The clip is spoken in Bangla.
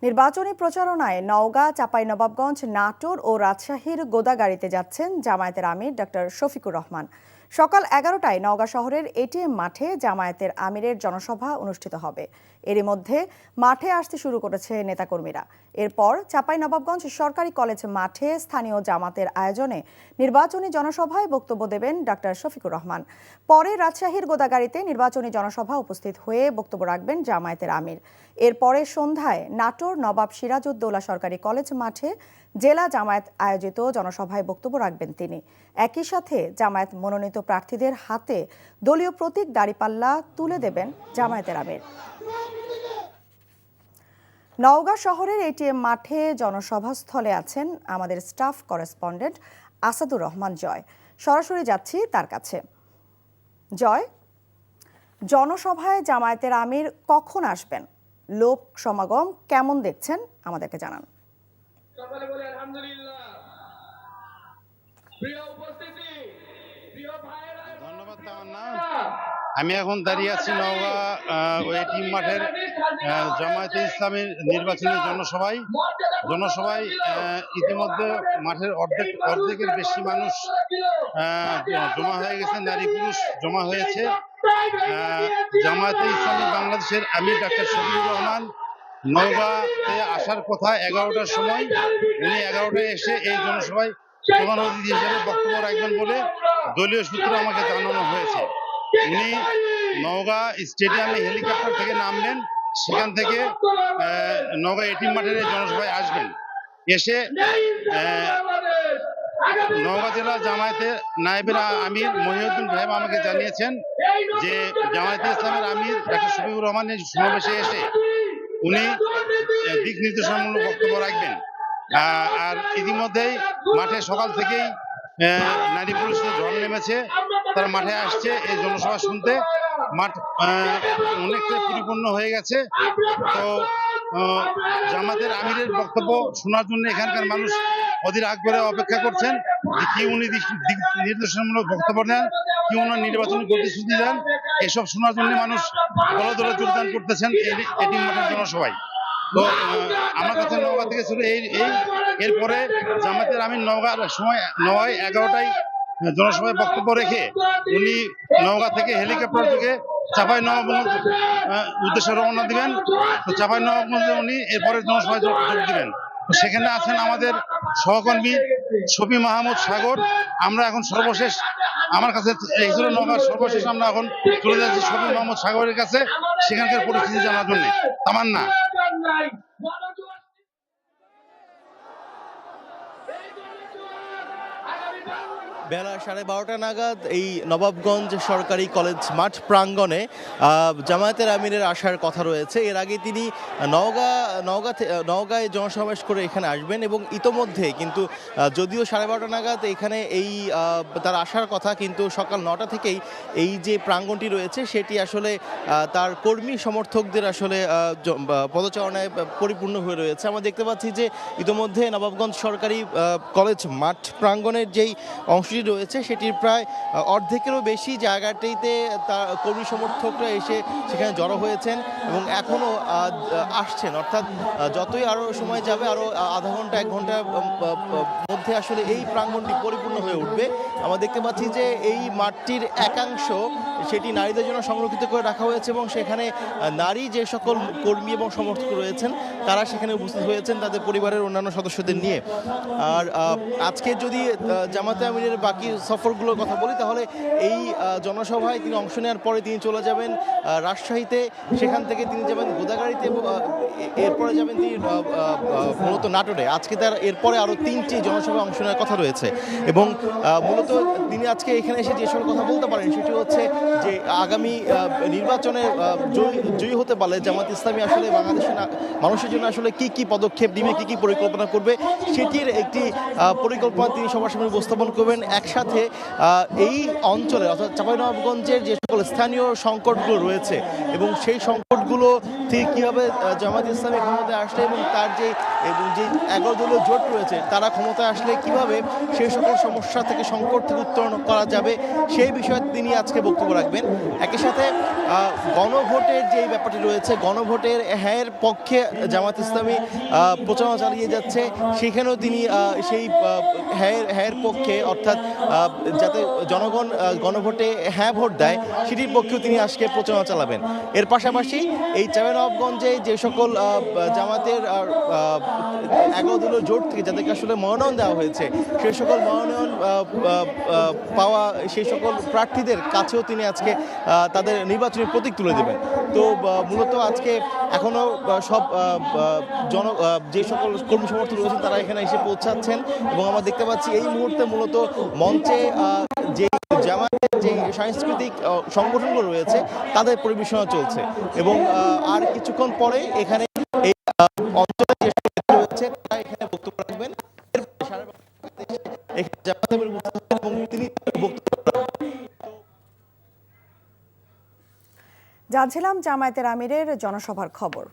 নির্বাচনী প্রচারণায় নওগাঁ, চাঁপাইনবাবগঞ্জ, নাটোর ও রাজশাহীর গোদাগাড়িতে যাচ্ছেন জামায়াতের আমির ডক্টর শফিকুর রহমান। সকাল 11টায় নওগাঁ শহরের এটিএম মাঠে জামায়াতের আমিরের জনসভা অনুষ্ঠিত হবে। এরই মধ্যে মাঠে আসতে শুরু করেছে নেতাকর্মীরা। এরপর চাঁপাইনবাবগঞ্জ সরকারি কলেজ মাঠে স্থানীয় জামাতের আয়োজনে নির্বাচনী জনসভায় বক্তব্য দেবেন ডক্টর শফিকুর রহমান। পরে রাজশাহীর গোদাগাড়িতে নির্বাচনী জনসভা উপস্থিত হয়ে বক্তব্য রাখবেন জামায়াতের আমির। এরপরে সন্ধ্যায় নাটোর নবাব সিরাজউদ্দৌলা সরকারি কলেজ মাঠে জেলা জামায়াত আয়োজিত জনসভায় বক্তব্য রাখবেন তিনি। একই সাথে জামায়াত মনোনীত প্রার্থীদের হাতে দলীয় প্রতীক দাঁড়িপাল্লা তুলে দেবেন জামায়াতের আমির। নওগাঁ শহরের এটিএম মাঠে জনসভাস্থলে আছেন আমাদের স্টাফ করেসপন্ডেন্ট আসাদুর রহমান জয়। সরাসরি যাচ্ছি তার কাছে। জয়, জনসভায় জামায়াতের আমির কখন আসবেন? লোক সমাগম কেমন দেখছেন আমাদেরকে জানান। ধন্যবাদ তামান্না। আমি এখন দাঁড়িয়ে আছি নওগাঁ এটিএম মাঠের জামায়াতে ইসলামীর নির্বাচনী জনসভায় ইতিমধ্যে মাঠের অর্ধেকের বেশি মানুষ জমা হয়ে গেছে, নারী পুরুষ জমা হয়েছে। জামায়াতে ইসলামী বাংলাদেশের আমির ডাক্তার শফিকুর রহমান নওগাঁতে আসার কথা 11টার সময়। উনি 11টায় এসে এই জনসভায় প্রধান অতিথি হিসেবে বক্তব্য রাখবেন বলে দলীয় সূত্রে আমাকে জানানো হয়েছে। উনি নওগাঁ স্টেডিয়ামে হেলিকপ্টার থেকে নামবেন, সেখান থেকে নওগাঁ এটিএম মাঠের জনসভায় আসবেন। এসে নওগাঁ জেলা জামায়াতের নায়েবের আমির মহিউদ্দিন সাহেব আমাকে জানিয়েছেন যে জামায়াতে ইসলামের আমির ডাক্তার শফিকুর রহমানের সমাবেশে এসে উনি দিক নির্দেশনামূলক বক্তব্য রাখবেন। আর ইতিমধ্যেই মাঠে সকাল থেকেই নারী পুরুষদের ঝড় নেমেছে, তারা মাঠে আসছে এই জনসভা শুনতে। মাঠ অনেকটা পরিপূর্ণ হয়ে গেছে। তো জামাতের আমিরের বক্তব্য শোনার জন্য এখানকার মানুষ অধীর আগ্রহে অপেক্ষা করছেন কি উনি দিক নির্দেশনামূলক বক্তব্য দেন, কি উনার নির্বাচনী প্রতিশ্রুতি দেন, এসব শোনার জন্য মানুষ দলে দলে যোগদান করতেছেন এটিএম মাঠের জনসভায়। তো আমার কাছে নওগাঁ থেকে ছিল এরপরে জামায়াতের আমির নওগাঁর সময় 11টায় জনসভায় বক্তব্য রেখে উনি নওগাঁ থেকে হেলিকপ্টার থেকে চাঁপাইনবাবগঞ্জ উদ্দেশ্যে রওনা দিবেন। তো চাঁপাইনবাবগঞ্জে উনি এরপরে জনসভায় যোগ দিবেন। সেখানে আছেন আমাদের সহকর্মী শফি মাহমুদ সাগর। আমরা এখন সর্বশেষ, আমার কাছে এই ছিল নওগাঁর সর্বশেষ, আমরা এখন চলে যাচ্ছি শফি মাহমুদ সাগরের কাছে সেখানকার পরিস্থিতি জানার জন্য। তামান্না। বেলা 12:30 নাগাদ এই নবাবগঞ্জ সরকারি কলেজ মাঠ প্রাঙ্গণে জামায়াতের আমিরের আসার কথা রয়েছে। এর আগে তিনি নওগাঁয় জনসমাবেশ করে এখানে আসবেন এবং ইতোমধ্যে কিন্তু যদিও 12:30 নাগাদ এখানে তার আসার কথা, কিন্তু সকাল 9টা থেকেই এই যে প্রাঙ্গণটি রয়েছে সেটি আসলে তার কর্মী সমর্থকদের আসলে পদচারণায় পরিপূর্ণ হয়ে রয়েছে। আমরা দেখতে পাচ্ছি যে ইতোমধ্যে নবাবগঞ্জ সরকারি কলেজ মাঠ প্রাঙ্গণের যেই অংশটি রয়েছে সেটির প্রায় অর্ধেকেরও বেশি জায়গাটিতে তার কর্মী সমর্থকরা এসে সেখানে জড়ো হয়েছেন এবং এখনও আসছেন। অর্থাৎ যতই আরও সময় যাবে, আরও আধা ঘন্টা 1 ঘন্টার মধ্যে আসলে এই প্রাঙ্গণটি পরিপূর্ণ হয়ে উঠবে। আমরা দেখতে পাচ্ছি যে এই মাঠটির একাংশ সেটি নারীদের জন্য সংরক্ষিত করে রাখা হয়েছে এবং সেখানে নারী যে সকল কর্মী এবং সমর্থক রয়েছেন তারা সেখানে উপস্থিত হয়েছেন তাদের পরিবারের অন্যান্য সদস্যদের নিয়ে। আর আজকে যদি জামায়াতে আমিরের বাকি সফরগুলোর কথা বলি তাহলে এই জনসভায় তিনি অংশ নেওয়ার পরে তিনি চলে যাবেন রাজশাহীতে, সেখান থেকে তিনি যাবেন গোদাগাড়িতে, এরপরে যাবেন তিনি মূলত নাটোরে। আজকে তার এরপরে আরও 3টি জনসভায় অংশ নেওয়ার কথা রয়েছে এবং মূলত তিনি আজকে এখানে এসে যে সকল কথা বলতে পারেন সেটি হচ্ছে যে আগামী নির্বাচনে জয়ী হতে পারলে জামায়াত ইসলামী আসলে বাংলাদেশের মানুষের জন্য আসলে কি কি পদক্ষেপ নেবে, কি কি পরিকল্পনা করবে সেটির একটি পরিকল্পনা তিনি সবার সামনে উপস্থাপন করবেন। একসাথে এই অঞ্চলে অর্থাৎ চাঁপাইনবাবগঞ্জের যে সকল স্থানীয় সংকটগুলো রয়েছে এবং সেই সংকটগুলো থেকে কীভাবে জামায়াত ইসলামী ক্ষমতায় আসলে এবং তার যে 11 দলীয় জোট রয়েছে তারা ক্ষমতায় আসলে কিভাবে সেই সকল সমস্যা থেকে, সংকট থেকে উত্তরণ করা যাবে সেই বিষয়ে তিনি আজকে বক্তব্য রাখবেন। একই সাথে গণভোটের যে ব্যাপারটি রয়েছে, গণভোটের হ্যাঁয়ের পক্ষে জামাত ইসলামী প্রচারণা চালিয়ে যাচ্ছে, সেখানেও তিনি সেই হ্যাঁয়ের পক্ষে, অর্থাৎ যাতে জনগণ গণভোটে হ্যাঁ ভোট দেয় সেটির পক্ষেও তিনি আজকে প্রচারণা চালাবেন। এর পাশাপাশি এই চাঁপাইনবাবগঞ্জে যে সকল জামাতের 11 দলীয় জোট থেকে যাদেরকে আসলে মনোনয়ন দেওয়া হয়েছে, সেই সকল মনোনয়ন পাওয়া সেই সকল প্রার্থীদের কাছেও তিনি আজকে তাদের নির্বাচনী প্রতীক তুলে দেবেন। তো মূলত আজকে এখনো সব যে সকল কর্মী সমর্থক রয়েছেন তারা এখানে এসে পৌঁছাচ্ছেন এবং আমরা দেখতে পাচ্ছি এই মুহূর্তে মূলত মঞ্চে যে জামাতের যে সাংস্কৃতিক সংগঠনগুলো রয়েছে তাদের পরিবেশনা চলছে এবং আর কিছুক্ষণ পরে এখানে এই অঞ্চলে যে রয়েছে তারা এখানে বক্তব্য রাখবেন। এখানে জামাতের এবং তিনি বক্তব্য জানছিলাম জামায়াতের আমিরের জনসভার খবর।